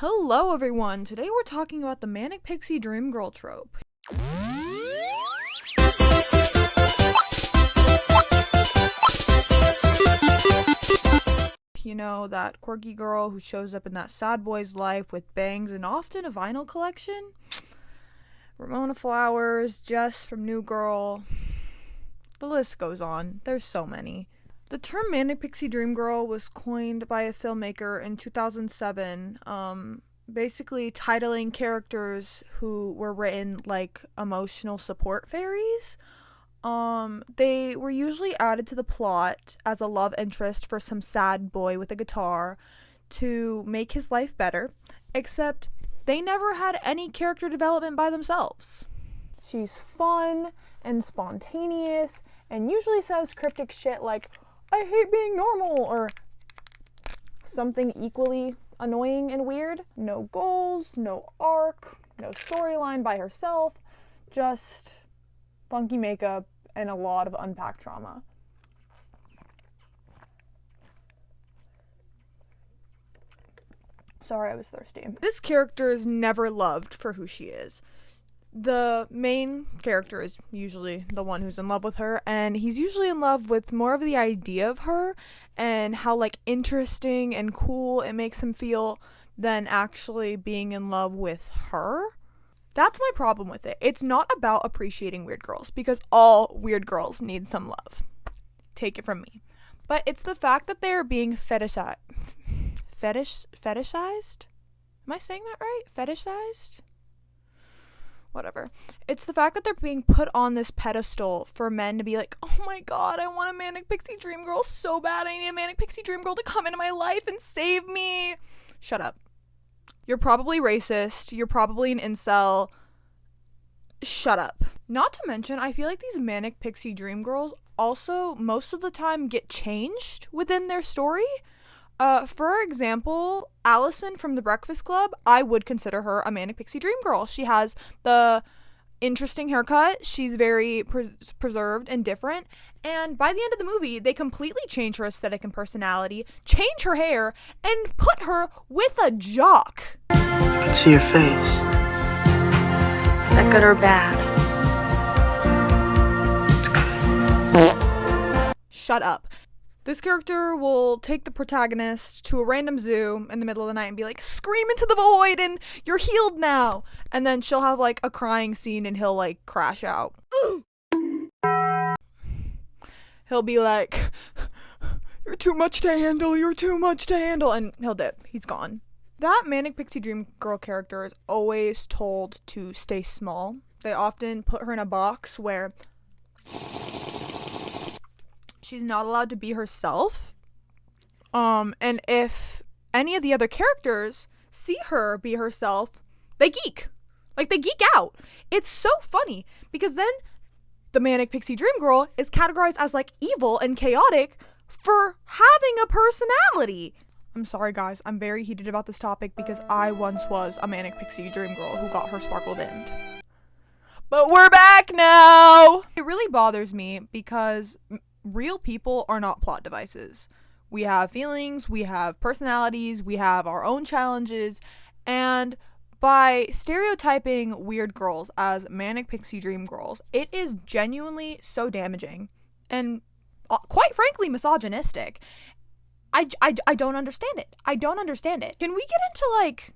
Hello everyone, today we're talking about the manic pixie dream girl trope. You know, that quirky girl who shows up in that sad boy's life with bangs and often a vinyl collection? Ramona Flowers, Jess from New Girl, the list goes on, there's so many. The term manic pixie dream girl was coined by a filmmaker in 2007, basically titling characters who were written like emotional support fairies. They were usually added to the plot as a love interest for some sad boy with a guitar to make his life better, except they never had any character development by themselves. She's fun and spontaneous and usually says cryptic shit like, "I hate being normal," or something equally annoying and weird. No goals, no arc, no storyline by herself, just funky makeup and a lot of unpacked trauma. Sorry, I was thirsty. This character is never loved for who she is. The main character is usually the one who's in love with her, and he's usually in love with more of the idea of her and how like interesting and cool it makes him feel than actually being in love with her. That's my problem with it. It's not about appreciating weird girls, because all weird girls need some love. Take it from me. But it's the fact that they're being fetishized? Am I saying that right? Fetishized? Whatever. It's the fact that they're being put on this pedestal for men to be like, "Oh my god, I want a manic pixie dream girl so bad. I need a manic pixie dream girl to come into my life and save me." Shut up. You're probably racist. You're probably an incel. Shut up. Not to mention, I feel like these manic pixie dream girls also most of the time get changed within their story. For example, Allison from The Breakfast Club, I would consider her a manic pixie dream girl. She has the interesting haircut. She's very preserved and different. And by the end of the movie, they completely change her aesthetic and personality, change her hair, and put her with a jock. I can see your face. Is that good or bad? It's good. Shut up. This character will take the protagonist to a random zoo in the middle of the night and be like, "Scream into the void and you're healed now." And then she'll have like a crying scene and he'll like crash out. He'll be like, "You're too much to handle, you're too much to handle," and he'll dip. He's gone. That manic pixie dream girl character is always told to stay small. They often put her in a box where she's not allowed to be herself. And if any of the other characters see her be herself, they geek. Like, they geek out. It's so funny because then the manic pixie dream girl is categorized as like evil and chaotic for having a personality. I'm sorry guys, I'm very heated about this topic because I once was a manic pixie dream girl who got her sparkle dimmed. But we're back now! It really bothers me because real people are not plot devices. We have feelings, we have personalities, we have our own challenges, and by stereotyping weird girls as manic pixie dream girls, it is genuinely so damaging and quite frankly misogynistic. I don't understand it. I don't understand it. Can we get into like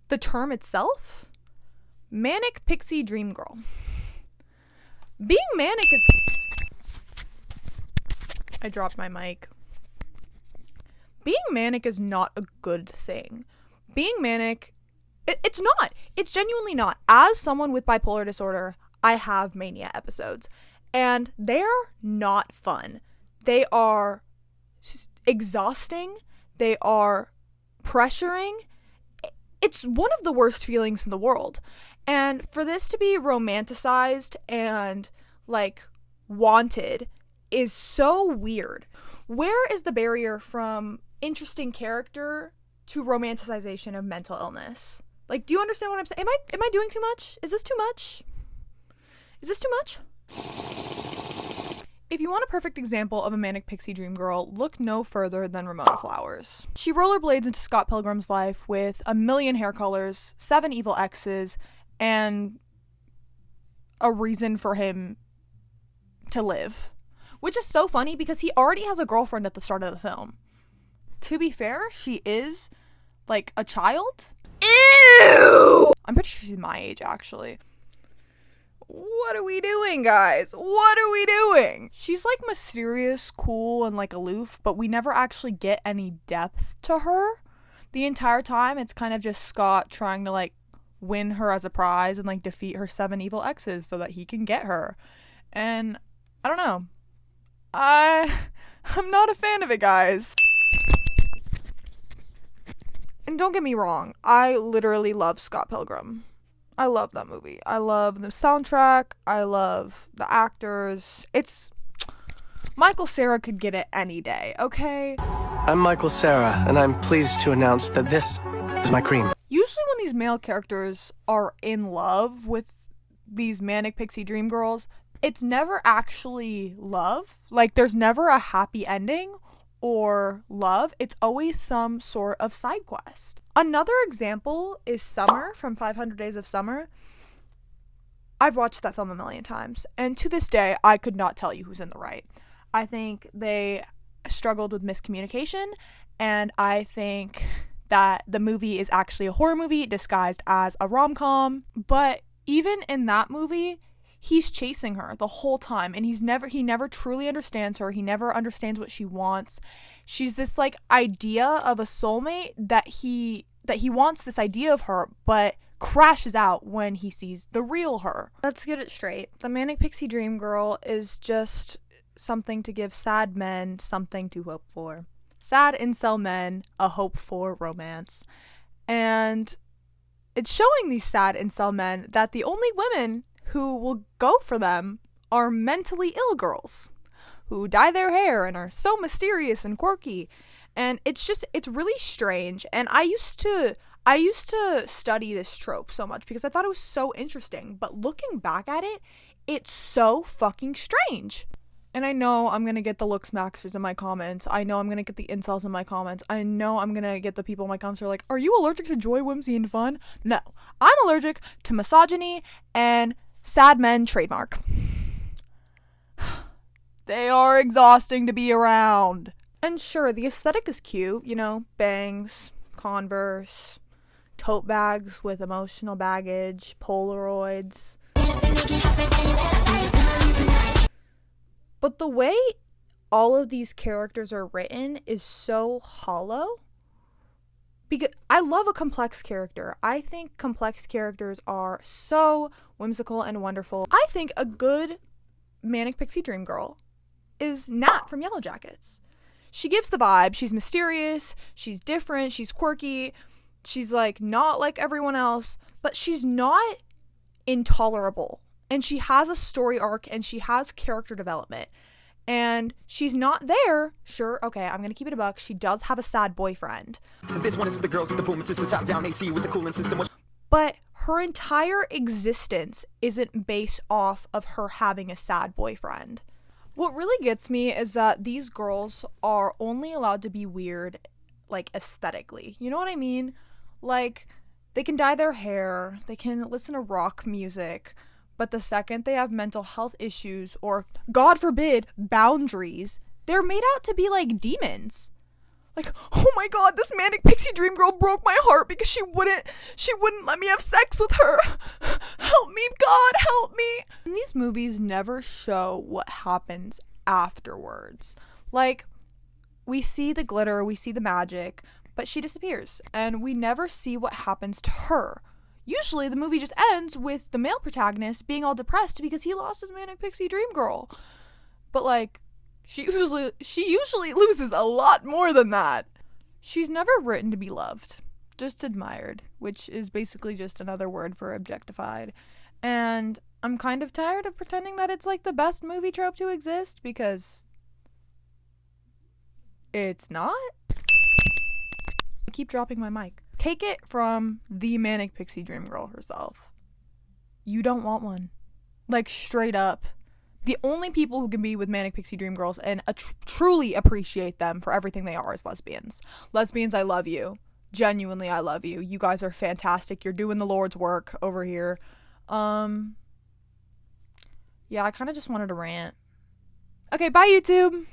the term itself? Manic pixie dream girl. Being manic is... I dropped my mic. Being manic is not a good thing. Being manic, it's not. It's genuinely not. As someone with bipolar disorder, I have mania episodes, and they're not fun. They are exhausting. They are pressuring. It's one of the worst feelings in the world. And for this to be romanticized and like wanted is so weird. Where is the barrier from interesting character to romanticization of mental illness? Like, do you understand what I'm saying? Am I doing too much? Is this too much? Is this too much? If you want a perfect example of a manic pixie dream girl, look no further than Ramona Flowers. She rollerblades into Scott Pilgrim's life with a million hair colors, 7 evil exes, and a reason for him to live. Which is so funny because he already has a girlfriend at the start of the film. To be fair, she is like a child. Ew! I'm pretty sure she's my age, actually. What are we doing, guys? What are we doing? She's like mysterious, cool, and like aloof, but we never actually get any depth to her. The entire time, it's kind of just Scott trying to like win her as a prize and like defeat her 7 evil exes so that he can get her. And I don't know. I'm not a fan of it, guys. And don't get me wrong, I literally love Scott Pilgrim. I love that movie. I love the soundtrack. I love the actors. It's Michael Cera could get it any day, okay? I'm Michael Cera, and I'm pleased to announce that this is my cream. Usually when these male characters are in love with these manic pixie dream girls, it's never actually love. Like, there's never a happy ending or love. It's always some sort of side quest. Another example is Summer from 500 Days of Summer. I've watched that film a million times, and to this day, I could not tell you who's in the right. I think they struggled with miscommunication, and I think that the movie is actually a horror movie disguised as a rom-com. But even in that movie, he's chasing her the whole time, and he never truly understands her. He never understands what she wants. She's this like idea of a soulmate that he wants this idea of her, but crashes out when he sees the real her. Let's get it straight. The manic pixie dream girl is just something to give sad men something to hope for. Sad incel men a hope for romance. And it's showing these sad incel men that the only women who will go for them are mentally ill girls who dye their hair and are so mysterious and quirky. And it's really strange. And I used to study this trope so much because I thought it was so interesting. But looking back at it, it's so fucking strange. And I know I'm going to get the looks maxers in my comments. I know I'm going to get the incels in my comments. I know I'm going to get the people in my comments who are like, are you allergic to joy, whimsy, and fun? No. I'm allergic to misogyny and sad men trademark. They are exhausting to be around. And sure, the aesthetic is cute, you know, bangs, Converse, tote bags with emotional baggage, Polaroids. But the way all of these characters are written is so hollow. Because I love a complex character. I think complex characters are so whimsical and wonderful. I think a good manic pixie dream girl is Nat from Yellow Jackets. She gives the vibe. She's mysterious, she's different, she's quirky, she's like not like everyone else, but she's not intolerable. And she has a story arc and she has character development. And she's not there. Sure, okay, I'm gonna keep it a buck. She does have a sad boyfriend. This one is for the girls with the boom system, top down AC with the cooling system. But her entire existence isn't based off of her having a sad boyfriend. What really gets me is that these girls are only allowed to be weird, like, aesthetically. You know what I mean? Like, they can dye their hair, they can listen to rock music, but the second they have mental health issues or, God forbid, boundaries, they're made out to be like demons. Like, oh my God, this manic pixie dream girl broke my heart because she wouldn't let me have sex with her. Help me, God, help me. And these movies never show what happens afterwards. Like, we see the glitter, we see the magic, but she disappears and we never see what happens to her. Usually the movie just ends with the male protagonist being all depressed because he lost his manic pixie dream girl. But like, she usually loses a lot more than that. She's never written to be loved, just admired, which is basically just another word for objectified. And I'm kind of tired of pretending that it's like the best movie trope to exist because it's not. I keep dropping my mic. Take it from the manic pixie dream girl herself. You don't want one. Like, straight up. The only people who can be with Manic Pixie Dream Girls and truly appreciate them for everything they are is lesbians. Lesbians, I love you. Genuinely, I love you. You guys are fantastic. You're doing the Lord's work over here. Yeah, I kind of just wanted to rant. Okay, bye YouTube.